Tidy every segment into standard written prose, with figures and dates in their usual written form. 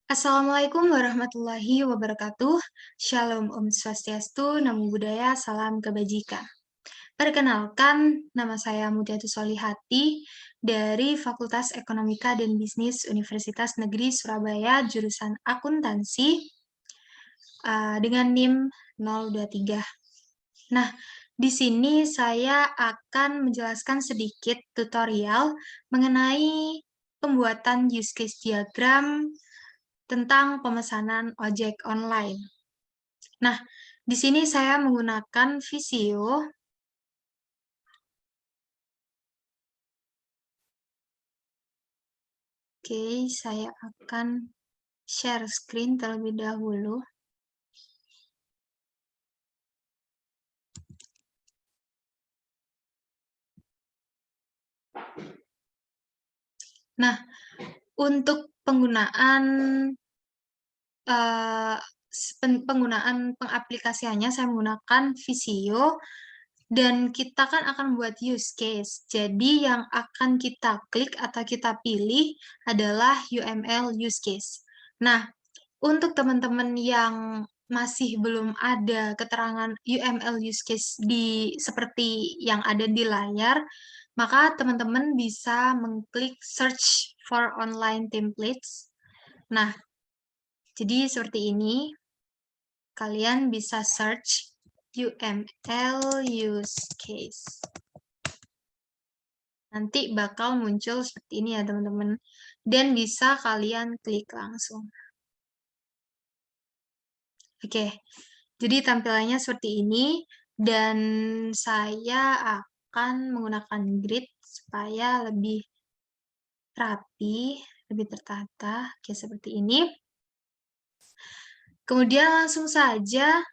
Assalamualaikum warahmatullahi wabarakatuh. Shalom Om Swastiastu, Namo Buddhaya, Salam Kebajikan. Perkenalkan, nama saya Mulyati Solihati dari Fakultas Ekonomika dan Bisnis Universitas Negeri Surabaya, jurusan Akuntansi, dengan NIM 023. Nah, di sini saya akan menjelaskan sedikit tutorial mengenai pembuatan use case diagram tentang pemesanan ojek online. Nah, di sini saya menggunakan Visio. Oke, saya akan share screen terlebih dahulu. Nah, untuk pengaplikasiannya saya menggunakan Visio dan kita kan akan buat use case. Jadi yang akan kita klik atau kita pilih adalah UML use case. Nah, untuk teman-teman yang masih belum ada keterangan UML use case seperti yang ada di layar, maka teman-teman bisa mengklik search for online templates. Nah, jadi seperti ini. Kalian bisa search UML use case. Nanti bakal muncul seperti ini ya teman-teman. Dan bisa kalian klik langsung. Oke, jadi tampilannya seperti ini. Dan saya akan menggunakan grid supaya lebih rapi, lebih tertata. Oke, seperti ini. Kemudian langsung saja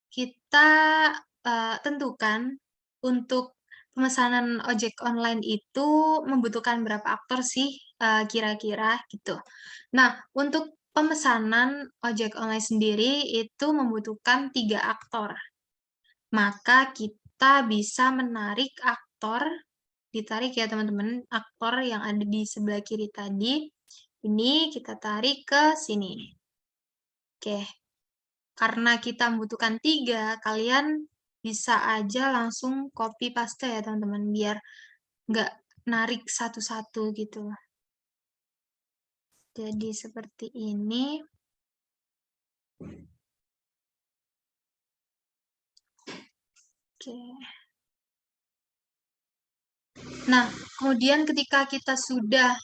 kita tentukan untuk pemesanan ojek online itu membutuhkan berapa aktor sih kira-kira gitu. Nah, untuk pemesanan ojek online sendiri itu membutuhkan 3 aktor. Maka kita bisa menarik aktor, ditarik ya teman-teman, aktor yang ada di sebelah kiri tadi. Ini kita tarik ke sini. Oke. Karena kita membutuhkan 3, kalian bisa aja langsung copy paste ya teman-teman, biar nggak narik satu-satu gitu. Jadi seperti ini. Oke. Nah, kemudian ketika kita sudah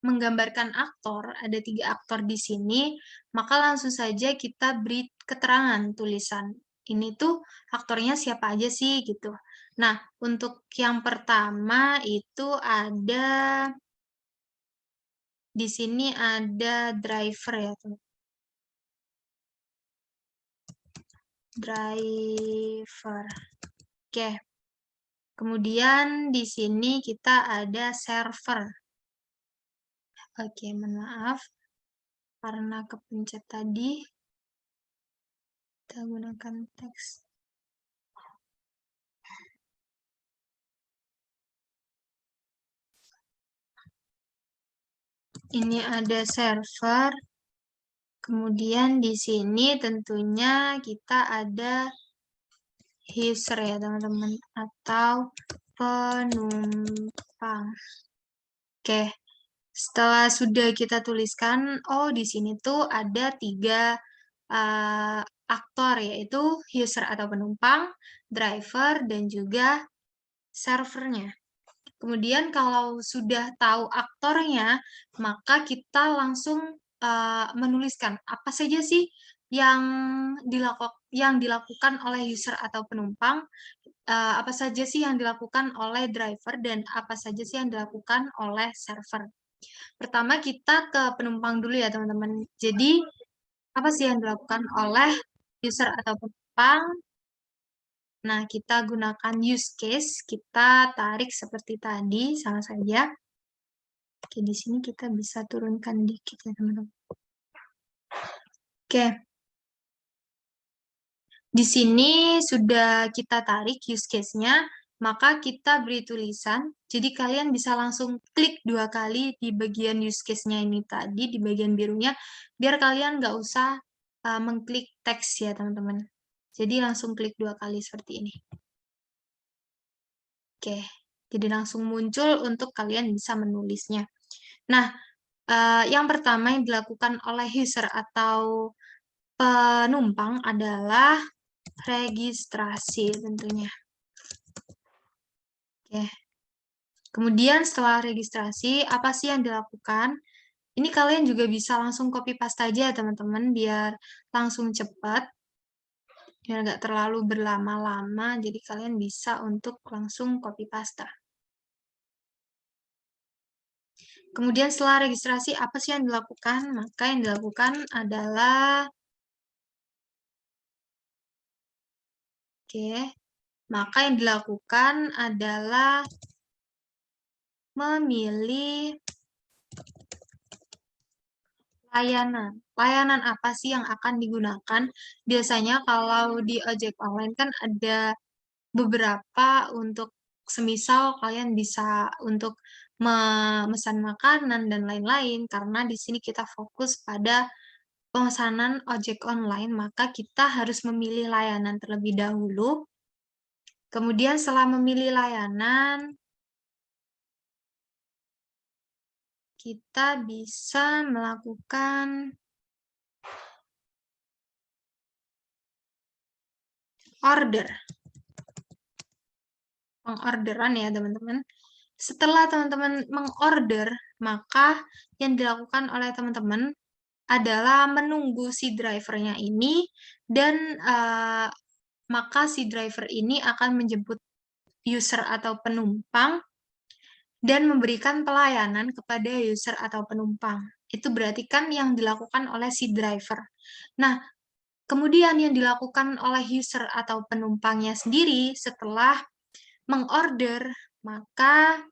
menggambarkan aktor, ada 3 aktor di sini, maka langsung saja kita beri keterangan tulisan. Ini tuh aktornya siapa aja sih gitu. Nah, untuk yang pertama itu ada di sini ada driver ya, teman. Driver. Oke. Kemudian di sini kita ada server. Oke, mohon maaf. Karena kepencet tadi, kita gunakan teks. Ini ada server. Kemudian di sini tentunya kita ada user ya teman-teman, atau penumpang. Oke, setelah sudah kita tuliskan, oh di sini tuh ada 3 aktor, yaitu user atau penumpang, driver, dan juga servernya. Kemudian kalau sudah tahu aktornya, maka kita langsung menuliskan apa saja sih yang dilakukan oleh user atau penumpang, apa saja sih yang dilakukan oleh driver, dan apa saja sih yang dilakukan oleh server. Pertama kita ke penumpang dulu ya teman-teman. Jadi apa sih yang dilakukan oleh user atau penumpang? Nah, kita gunakan use case, kita tarik seperti tadi, sama saja. Oke, di sini kita bisa turunkan dikit ya teman-teman. Oke. Di sini sudah kita tarik use case-nya, maka kita beri tulisan, Jadi kalian bisa langsung klik 2 kali di bagian use case-nya ini tadi, di bagian birunya, biar kalian nggak usah, mengklik teks ya teman-teman. Jadi langsung klik 2 kali seperti ini. Oke, jadi langsung muncul untuk kalian bisa menulisnya. Nah, yang pertama yang dilakukan oleh user atau penumpang adalah registrasi tentunya. Oke. Kemudian setelah registrasi, apa sih yang dilakukan? Ini kalian juga bisa langsung copy paste aja ya teman-teman, biar langsung cepat, biar nggak terlalu berlama-lama, jadi kalian bisa untuk langsung copy paste. Kemudian setelah registrasi, apa sih yang dilakukan? Maka yang dilakukan adalah, maka yang dilakukan adalah memilih layanan. Layanan apa sih yang akan digunakan? Biasanya kalau di ojek online kan ada beberapa untuk semisal kalian bisa untuk memesan makanan dan lain-lain, karena di sini kita fokus pada pemesanan ojek online, maka kita harus memilih layanan terlebih dahulu. Kemudian setelah memilih layanan, kita bisa melakukan order. Pengorderan ya teman-teman. Setelah teman-teman mengorder, maka yang dilakukan oleh teman-teman adalah menunggu si drivernya ini dan maka si driver ini akan menjemput user atau penumpang dan memberikan pelayanan kepada user atau penumpang. Itu berarti kan yang dilakukan oleh si driver. Nah, kemudian yang dilakukan oleh user atau penumpangnya sendiri setelah mengorder, maka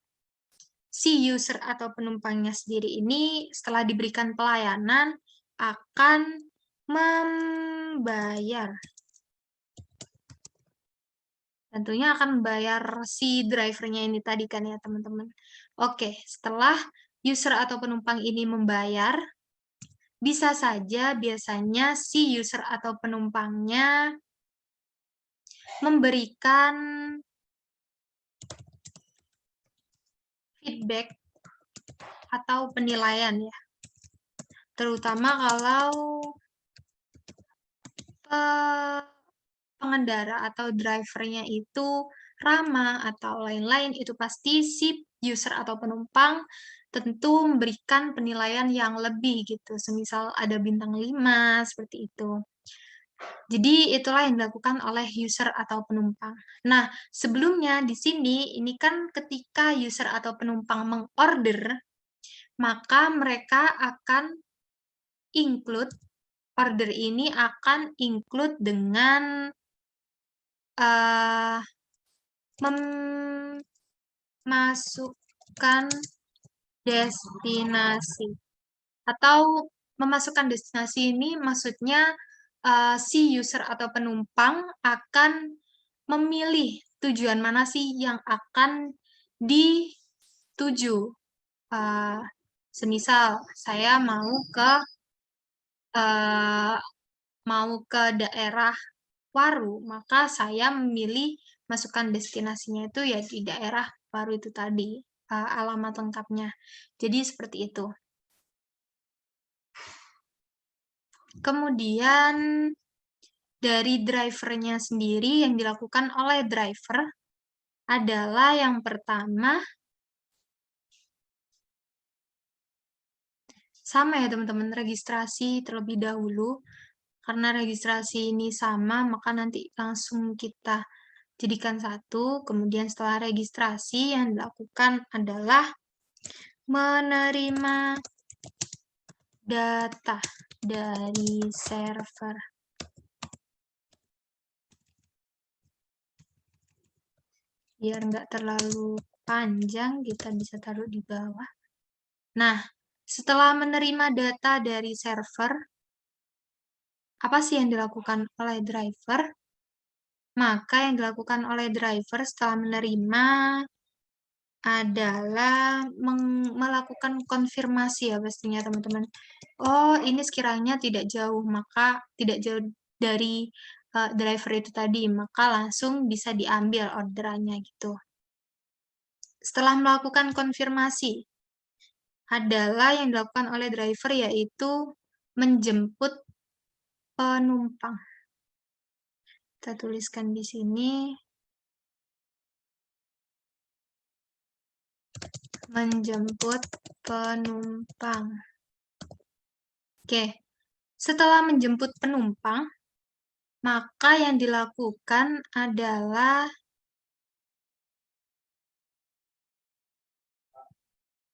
si user atau penumpangnya sendiri ini setelah diberikan pelayanan akan membayar. Tentunya akan membayar si drivernya ini tadi kan ya teman-teman. Oke, setelah user atau penumpang ini membayar, bisa saja biasanya si user atau penumpangnya memberikan feedback atau penilaian ya. Terutama kalau pengendara atau drivernya itu ramah atau lain-lain, itu pasti si user atau penumpang tentu memberikan penilaian yang lebih gitu, semisal ada bintang 5 seperti itu. Jadi itulah yang dilakukan oleh user atau penumpang. Nah, sebelumnya di sini ini kan ketika user atau penumpang mengorder, maka mereka akan include, order ini akan include dengan memasukkan destinasi. Atau memasukkan destinasi ini maksudnya si user atau penumpang akan memilih tujuan mana sih yang akan dituju. Semisal saya mau ke daerah Waru, maka saya memilih masukkan destinasinya itu ya di daerah Waru itu tadi, alamat lengkapnya. Jadi seperti itu. Kemudian dari drivernya sendiri yang dilakukan oleh driver adalah yang pertama, sama ya teman-teman, registrasi terlebih dahulu. Karena registrasi ini sama, maka nanti langsung kita jadikan satu. Kemudian setelah registrasi yang dilakukan adalah menerima data dari server. Biar nggak terlalu panjang, kita bisa taruh di bawah. Nah, setelah menerima data dari server, apa sih yang dilakukan oleh driver? Maka yang dilakukan oleh driver setelah menerima adalah melakukan konfirmasi ya pastinya teman-teman. Oh, ini sekiranya tidak jauh, maka tidak jauh dari driver itu tadi, maka langsung bisa diambil orderannya gitu. Setelah melakukan konfirmasi, adalah yang dilakukan oleh driver yaitu menjemput penumpang. Kita tuliskan di sini. Menjemput penumpang. Oke, setelah menjemput penumpang, maka yang dilakukan adalah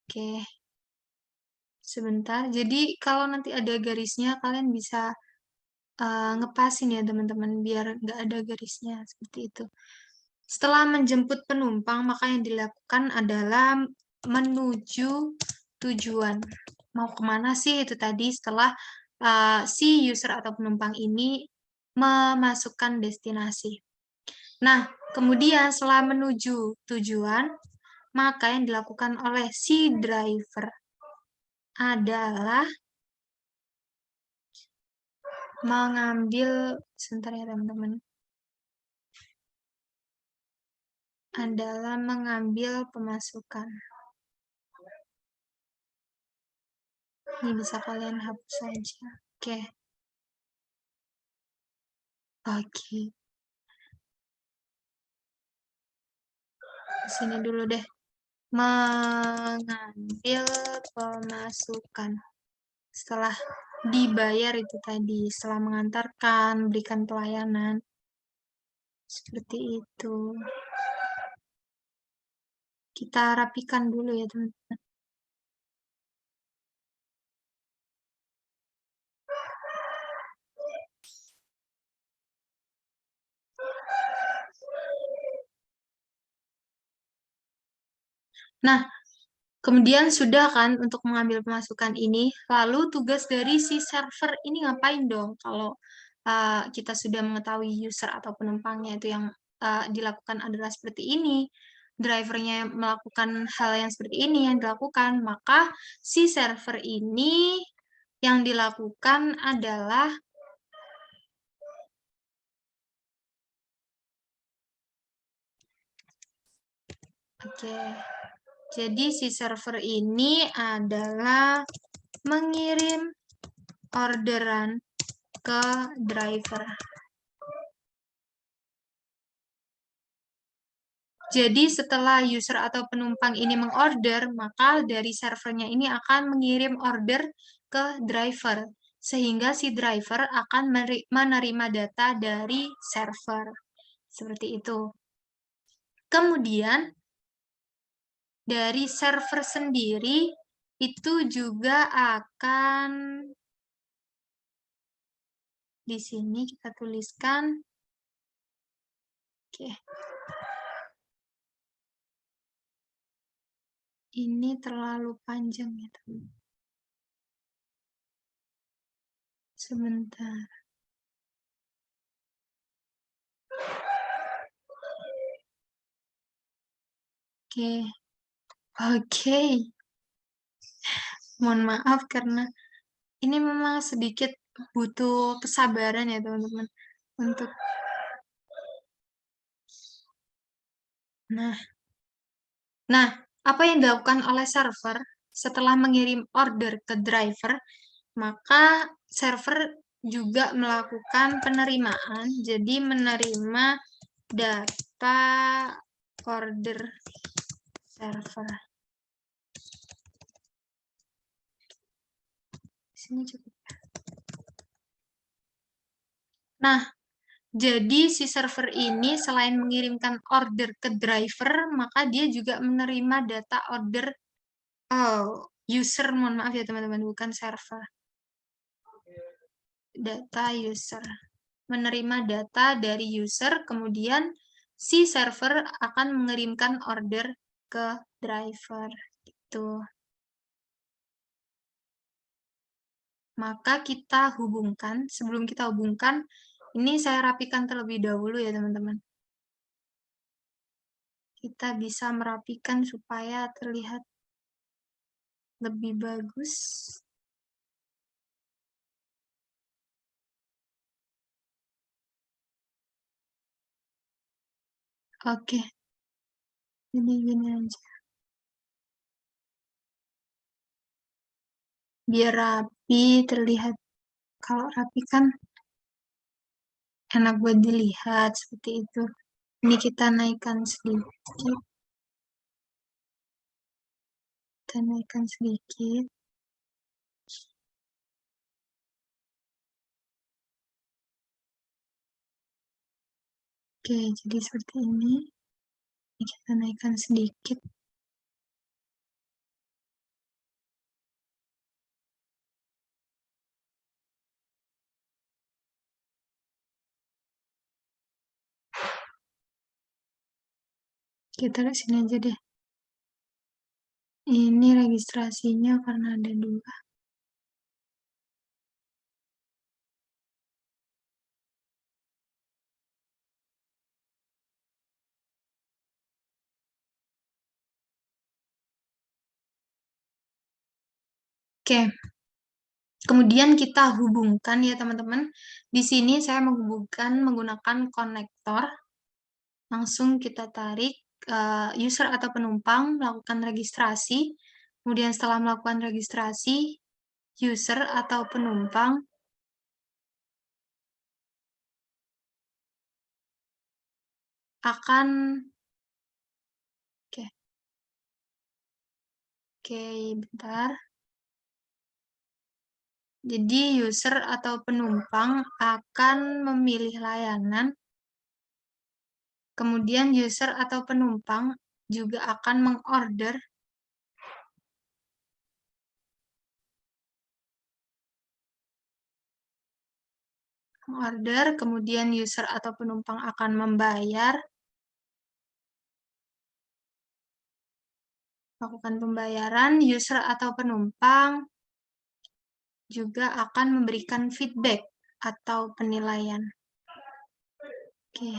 oke, sebentar. Jadi kalau nanti ada garisnya, kalian bisa ngepasin ya teman-teman, biar nggak ada garisnya, seperti itu. Setelah menjemput penumpang, maka yang dilakukan adalah menuju tujuan. Mau kemana sih itu tadi setelah si user atau penumpang ini memasukkan destinasi. Nah, kemudian setelah menuju tujuan, maka yang dilakukan oleh si driver adalah mengambil, sebentar ya teman-teman, adalah mengambil pemasukan. Ini bisa kalian hapus saja. Oke. Oke. Sini dulu deh. Mengambil pemasukan. Setelah dibayar itu tadi, setelah mengantarkan, berikan pelayanan. Seperti itu. Kita rapikan dulu ya, teman-teman. Nah, kemudian sudah kan untuk mengambil pemasukan ini, lalu tugas dari si server ini ngapain dong kalau kita sudah mengetahui user atau penumpangnya itu yang dilakukan adalah seperti ini, drivernya melakukan hal yang seperti ini yang dilakukan, maka si server ini yang dilakukan adalah oke. Jadi si server ini adalah mengirim orderan ke driver. Jadi setelah user atau penumpang ini mengorder, maka dari servernya ini akan mengirim order ke driver. Sehingga si driver akan menerima data dari server. Seperti itu. Kemudian, dari server sendiri, itu juga akan di sini kita tuliskan. Oke. Ini terlalu panjang ya, teman. Sebentar. Oke. Oke. Mohon maaf karena ini memang sedikit butuh kesabaran ya, teman-teman. Untuk Nah, apa yang dilakukan oleh server setelah mengirim order ke driver, maka server juga melakukan penerimaan, jadi menerima data order server. Sini cukup. Nah, jadi si server ini selain mengirimkan order ke driver, maka dia juga menerima data order user, mohon maaf ya teman-teman, bukan server. Data user. Menerima data dari user, kemudian si server akan mengirimkan order ke driver. Gitu. Maka kita hubungkan, sebelum kita hubungkan, ini saya rapikan terlebih dahulu ya teman-teman. kita bisa merapikan supaya terlihat lebih bagus. Oke, jadi gini aja. Biar rapi, terlihat. Kalau rapi kan enak buat dilihat, seperti itu. Ini kita naikkan sedikit. Kita naikkan sedikit. Oke, jadi seperti ini. Ini kita naikkan sedikit. Kita taruh sini aja deh. Ini registrasinya karena ada 2. Oke, kemudian kita hubungkan ya teman-teman. Di sini saya menghubungkan menggunakan konektor. Langsung kita tarik user atau penumpang melakukan registrasi. Kemudian setelah melakukan registrasi, user atau penumpang akan oke, oke, bentar. Jadi user atau penumpang akan memilih layanan, kemudian user atau penumpang juga akan mengorder, kemudian user atau penumpang akan membayar, melakukan pembayaran, user atau penumpang juga akan memberikan feedback atau penilaian. Oke.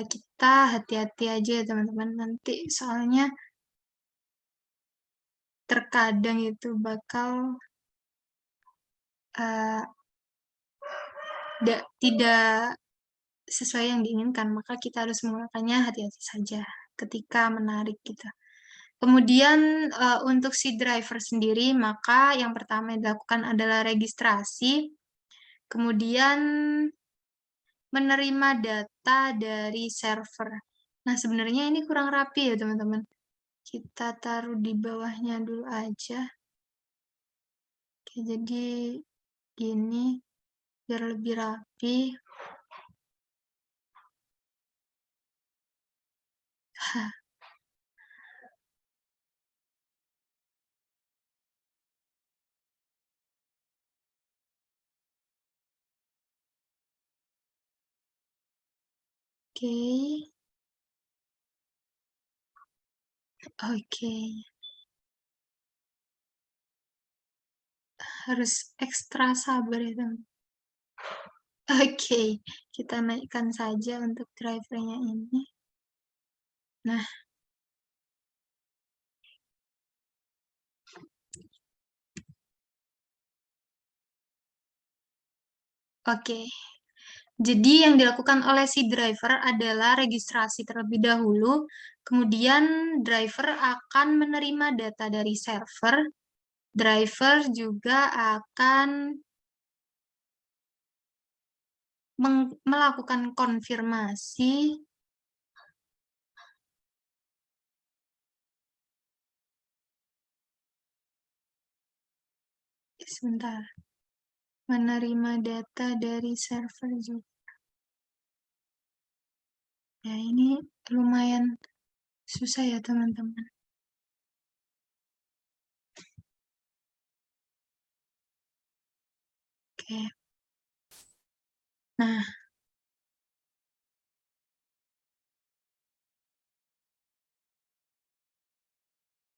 Kita hati-hati aja ya teman-teman, nanti soalnya terkadang itu bakal uh, tidak sesuai yang diinginkan, maka kita harus menggunakannya hati-hati saja ketika menarik kita. Kemudian untuk si driver sendiri, maka yang pertama yang dilakukan adalah registrasi, kemudian menerima data dari server. Nah, sebenarnya ini kurang rapi ya teman-teman. Kita taruh di bawahnya dulu aja. Oke, jadi gini biar lebih rapi. Oke. Oke. Harus ekstra sabar ya, teman. Oke, kita naikkan saja untuk drivernya ini. Nah, oke. Jadi yang dilakukan oleh si driver adalah registrasi terlebih dahulu, kemudian driver akan menerima data dari server, driver juga akan melakukan konfirmasi. Sebentar. Menerima data dari server juga. Ya, ini lumayan susah ya, teman-teman. Oke. Nah,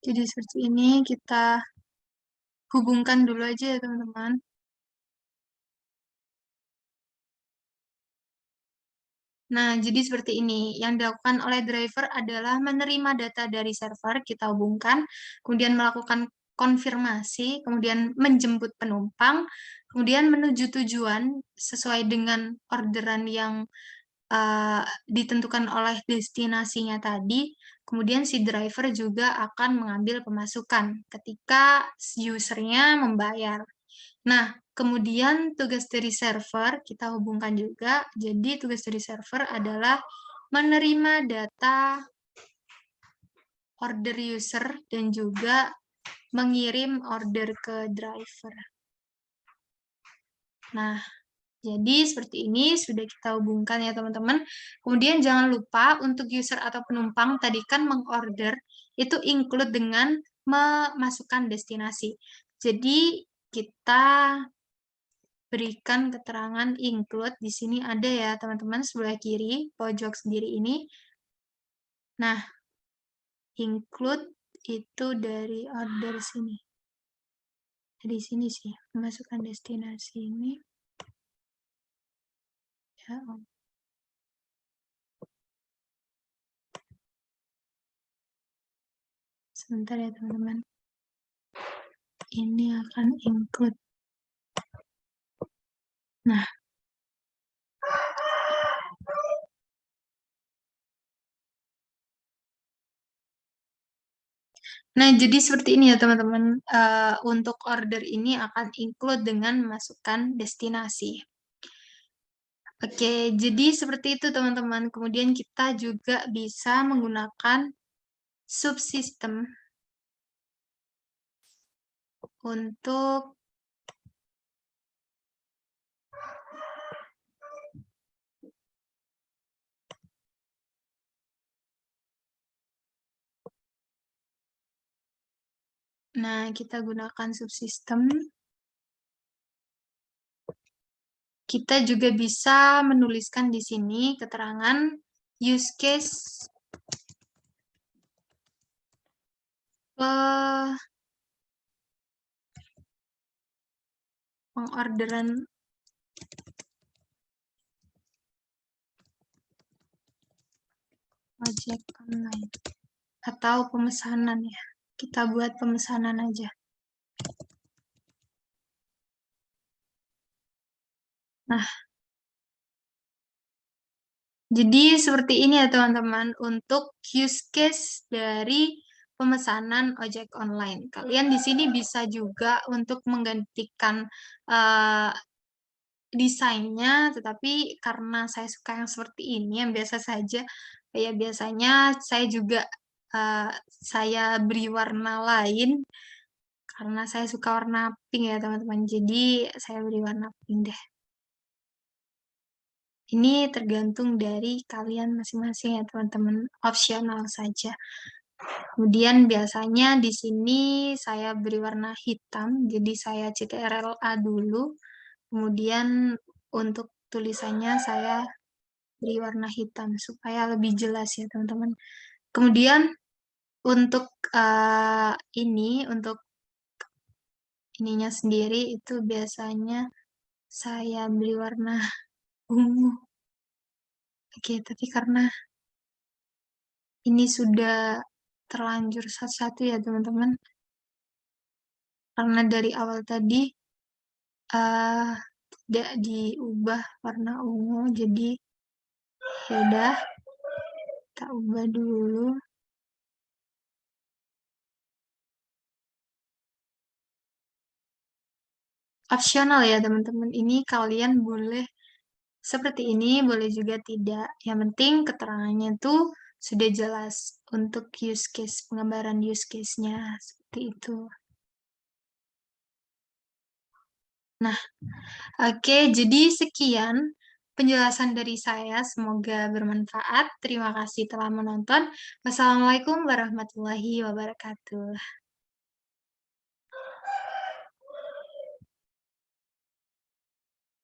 jadi seperti ini kita hubungkan dulu aja ya, teman-teman. Nah, jadi seperti ini. Yang dilakukan oleh driver adalah menerima data dari server, kita hubungkan, kemudian melakukan konfirmasi, kemudian menjemput penumpang, kemudian menuju tujuan sesuai dengan orderan yang ditentukan oleh destinasinya tadi. Kemudian si driver juga akan mengambil pemasukan ketika usernya membayar. Nah, kemudian tugas dari server kita hubungkan juga. Jadi tugas dari server adalah menerima data order user dan juga mengirim order ke driver. Nah, jadi seperti ini sudah kita hubungkan ya teman-teman. Kemudian jangan lupa untuk user atau penumpang tadi kan mengorder itu include dengan memasukkan destinasi. Jadi kita berikan keterangan include di sini ada ya teman-teman sebelah kiri pojok sendiri ini. Nah, include itu dari order sini. Di sini sih memasukkan destinasi ini. Ya, sebentar ya teman-teman. Ini akan include. Nah, jadi seperti ini ya teman-teman. Untuk order ini akan include dengan memasukkan destinasi. Oke, jadi seperti itu teman-teman. Kemudian kita juga bisa menggunakan subsistem untuk kita gunakan subsistem. Kita juga bisa menuliskan di sini keterangan use case pengorderan ojek online atau pemesanan ya. Kita buat pemesanan aja. Nah, jadi seperti ini ya teman-teman untuk use case dari pemesanan ojek online. Kalian di sini bisa juga untuk menggantikan desainnya, tetapi karena saya suka yang seperti ini, yang biasa saja, ya biasanya saya juga saya beri warna lain, karena saya suka warna pink ya teman-teman, jadi saya beri warna pink deh. Ini tergantung dari kalian masing-masing ya teman-teman, opsional saja. Kemudian biasanya di sini saya beri warna hitam, jadi saya CTRL-A dulu, kemudian untuk tulisannya saya beri warna hitam supaya lebih jelas ya teman-teman. Kemudian untuk untuk ininya sendiri itu biasanya saya beri warna ungu. Oke, tapi karena ini sudah terlanjur satu-satu ya teman-teman. Karena dari awal tadi tidak diubah warna ungu, jadi ya udah kita ubah dulu. Opsional ya teman-teman. Ini kalian boleh seperti ini, boleh juga tidak. Yang penting keterangannya tuh sudah jelas untuk use case, penggambaran use case-nya seperti itu. Nah, oke, jadi sekian penjelasan dari saya. Semoga bermanfaat. Terima kasih telah menonton. Wassalamualaikum warahmatullahi wabarakatuh.